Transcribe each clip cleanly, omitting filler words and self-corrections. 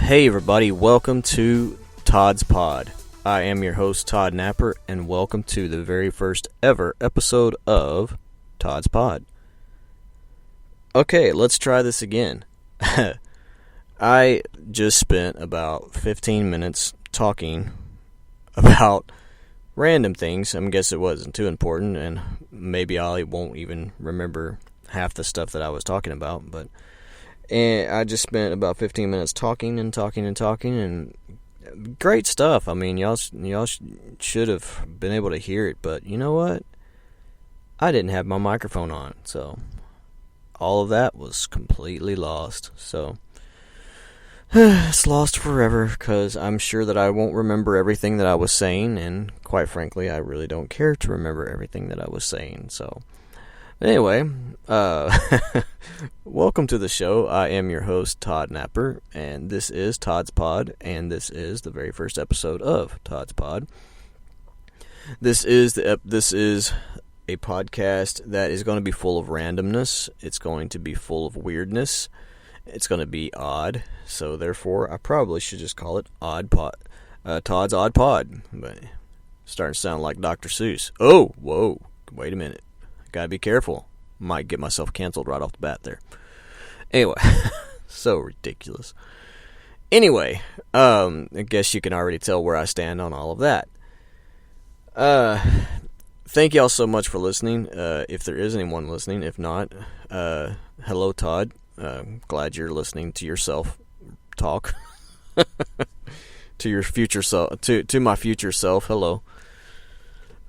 Hey everybody, welcome to Todd's Pod. I am your host Todd Napper, and welcome to the very first ever episode of Todd's Pod. Okay, let's try this again. I just spent about 15 minutes talking about random things. I guess it wasn't too important, and maybe I won't even remember half the stuff that I was talking about, and I just spent about 15 minutes talking, and great stuff. I mean, y'all should have been able to hear it, but you know what? I didn't have my microphone on, so all of that was completely lost. So it's lost forever, because I'm sure that I won't remember everything that I was saying, and quite frankly, I really don't care to remember everything that I was saying. So anyway, welcome to the show. I am your host, Todd Napper, and this is Todd's Pod, and this is the very first episode of Todd's Pod. This is a podcast that is going to be full of randomness. It's going to be full of weirdness. It's going to be odd, so therefore I probably should just call it Odd Pod, Todd's Odd Pod. But starting to sound like Dr. Seuss. Oh, whoa, wait a minute. Gotta be careful. Might get myself canceled right off the bat there. Anyway, so ridiculous. Anyway, I guess you can already tell where I stand on all of that. Thank y'all so much for listening. If there is anyone listening, if not, hello Todd. Glad you're listening to yourself talk. To your future self, to my future self. Hello.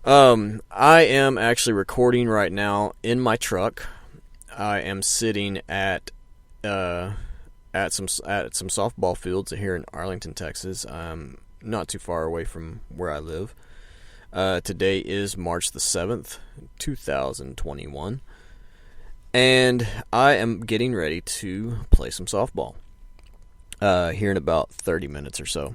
I am actually recording right now in my truck. I am sitting at some softball fields here in Arlington, Texas. I'm not too far away from where I live. Today is March the 7th, 2021. And I am getting ready to play some softball here in about 30 minutes or so.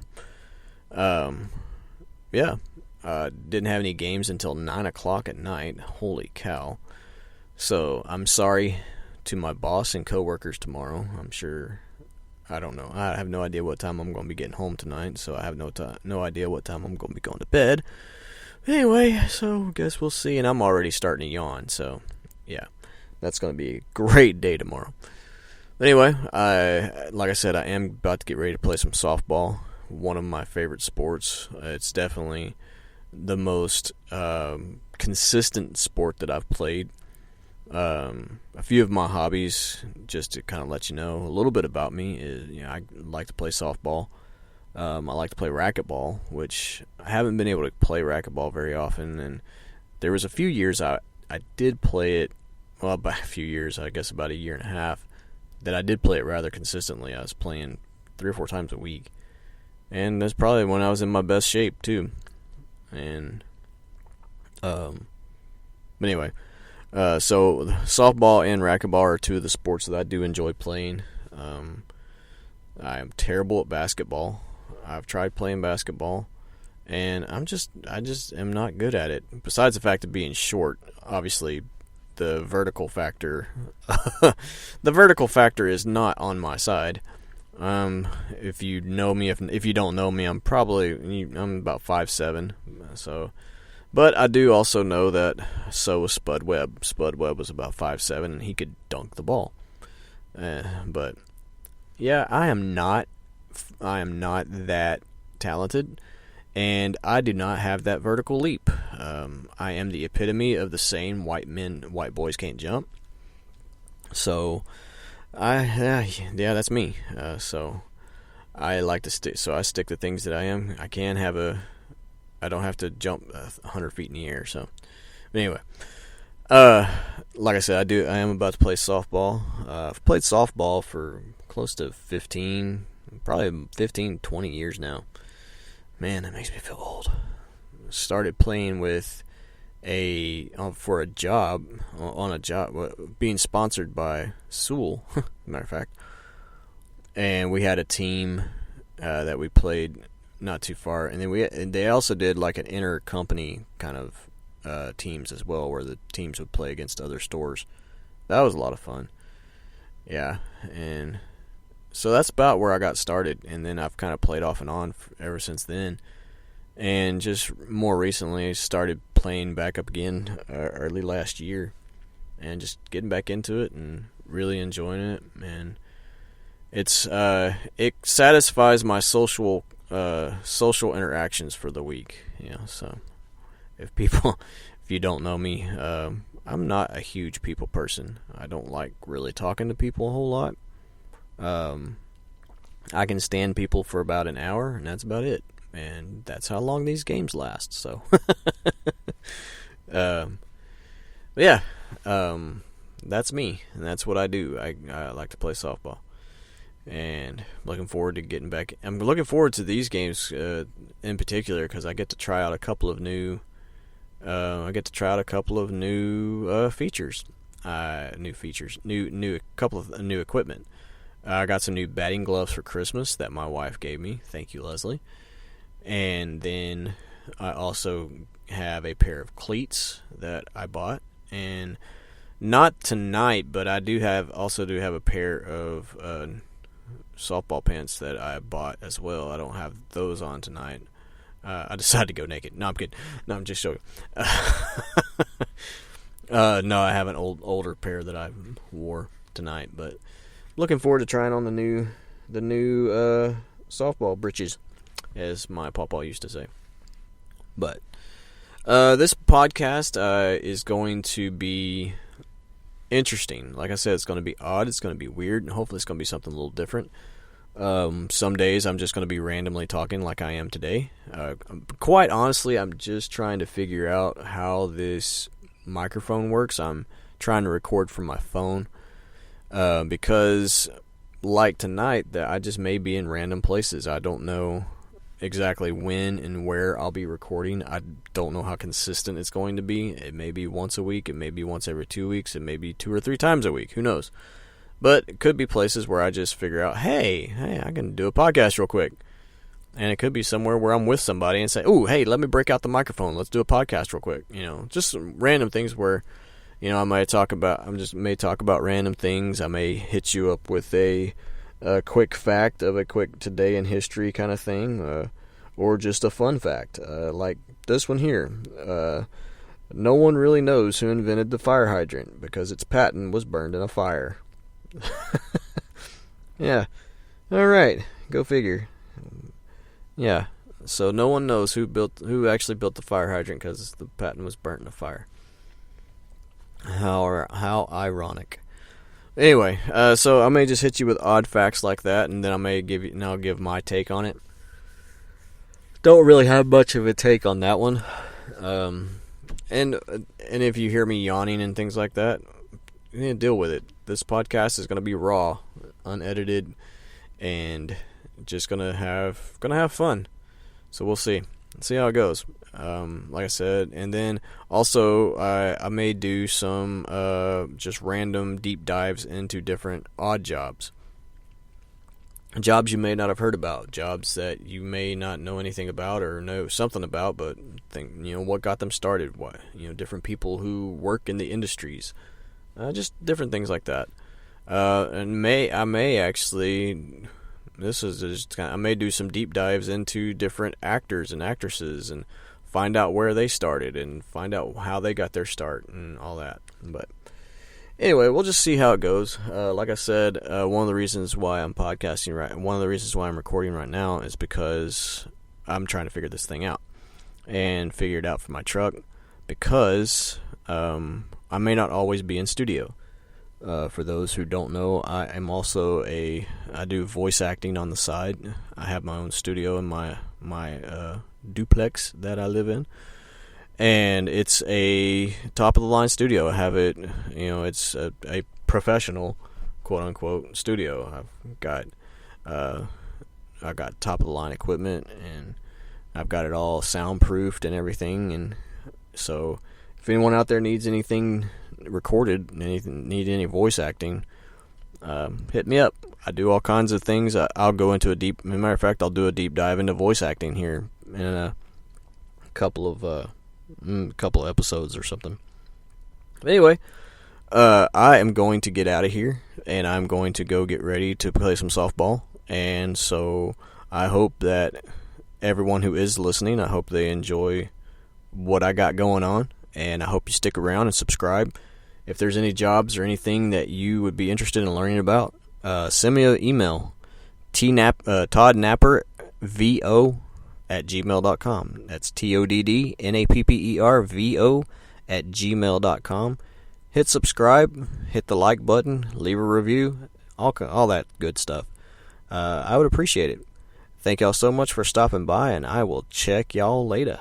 Yeah. Didn't have any games until 9 o'clock at night. Holy cow. So I'm sorry to my boss and coworkers tomorrow. I don't know. I have no idea what time I'm going to be getting home tonight, so I have no idea what time I'm going to be going to bed. Anyway, so I guess we'll see. And I'm already starting to yawn, so yeah. That's going to be a great day tomorrow. But anyway, like I said, I am about to get ready to play some softball. One of my favorite sports. It's definitely the most consistent sport that I've played. A few of my hobbies, just to kind of let you know a little bit about me, is I like to play softball. I like to play racquetball, which I haven't been able to play racquetball very often. And there was a few years I did play it. Well, by a few years, I guess about a year and a half, that I did play it rather consistently. I was playing 3 or 4 times a week. And that's probably when I was in my best shape, too. And, but anyway, so softball and racquetball are two of the sports that I do enjoy playing. I am terrible at basketball. I've tried playing basketball, and I just am not good at it. Besides the fact of being short, obviously, the vertical factor is not on my side. If you know me, if you don't know me, I'm about 5'7", so, but I do also know that so was Spud Webb. Spud Webb was about 5'7", and he could dunk the ball. But yeah, I am not that talented, and I do not have that vertical leap. I am the epitome of the saying, white boys can't jump. So, that's me. So, I like to stick. So I stick to things that I am. I don't have to jump 100 feet in the air. So, but anyway, like I said, I am about to play softball. I've played softball for close to 20 years now. Man, that makes me feel old. Started playing with for a job, being sponsored by Sewell, matter of fact. And we had a team that we played not too far, and then they also did like an inter-company kind of teams as well, where the teams would play against other stores. That was a lot of fun. Yeah, and so that's about where I got started, and then I've kind of played off and on ever since then. And just more recently, started playing back up again early last year, and just getting back into it and really enjoying it. And it's it satisfies my social interactions for the week. So if you don't know me, I'm not a huge people person. I don't like really talking to people a whole lot. I can stand people for about an hour, and that's about it. And that's how long these games last. So, yeah, that's me, and that's what I do. I like to play softball, and looking forward to getting back. I'm looking forward to these games in particular because I get to try out a couple of new. Features, couple of new equipment. I got some new batting gloves for Christmas that my wife gave me. Thank you, Leslie. And then I also have a pair of cleats that I bought, and not tonight, but I also do have a pair of softball pants that I bought as well. I don't have those on tonight. I decided to go naked. No, I'm kidding. No, I'm just joking. No, I have an older pair that I wore tonight, but looking forward to trying on the new softball breeches, as my papa used to say. But this podcast is going to be interesting. Like I said, it's going to be odd. It's going to be weird, and hopefully it's going to be something a little different. Some days I'm just going to be randomly talking like I am today. Quite honestly, I'm just trying to figure out how this microphone works. I'm trying to record from my phone because, like tonight, that I just may be in random places. I don't know exactly when and where I'll be recording. I don't know how consistent it's going to be. It may be once a week. It may be once every 2 weeks. It may be 2 or 3 times a week. Who knows? But it could be places where I just figure out, hey, I can do a podcast real quick. And it could be somewhere where I'm with somebody and say, ooh, hey, let me break out the microphone. Let's do a podcast real quick. Just some random things where, I may talk about random things. I may hit you up with a quick fact of a quick today in history kind of thing, or just a fun fact, like this one here. No one really knows who invented the fire hydrant because its patent was burned in a fire. Yeah. All right. Go figure. Yeah. So no one knows who actually built the fire hydrant because the patent was burnt in a fire. How ironic. Anyway, so I may just hit you with odd facts like that, and then I'll give my take on it. Don't really have much of a take on that one. And if you hear me yawning and things like that, deal with it. This podcast is going to be raw, unedited, and just gonna have fun. So we'll see how it goes. Like I said, and then also I may do some just random deep dives into different odd jobs you may not have heard about, jobs that you may not know anything about or know something about, but think what got them started, what different people who work in the industries, just different things like that. And I may actually. This is just I may do some deep dives into different actors and actresses and find out where they started and find out how they got their start and all that. But anyway, we'll just see how it goes. Like I said, one of the reasons why I'm podcasting one of the reasons why I'm recording right now is because I'm trying to figure this thing out and figure it out for my truck, because I may not always be in studio. For those who don't know, I do voice acting on the side. I have my own studio in my duplex that I live in, and it's a top of the line studio. I have it, it's a professional, quote unquote, studio. I've got top of the line equipment, and I've got it all soundproofed and everything. And so, if anyone out there needs anything recorded, need any voice acting, hit me up. I do all kinds of things. I'll go into matter of fact, I'll do a deep dive into voice acting here in a couple of episodes or something. Anyway, I am going to get out of here, and I'm going to go get ready to play some softball. And so I hope that everyone who is listening, I hope they enjoy what I got going on, and I hope you stick around and subscribe. If there's any jobs or anything that you would be interested in learning about, send me an email, toddnappervo@gmail.com. That's toddnappervo@gmail.com. Hit subscribe, hit the like button, leave a review, all that good stuff. I would appreciate it. Thank y'all so much for stopping by, and I will check y'all later.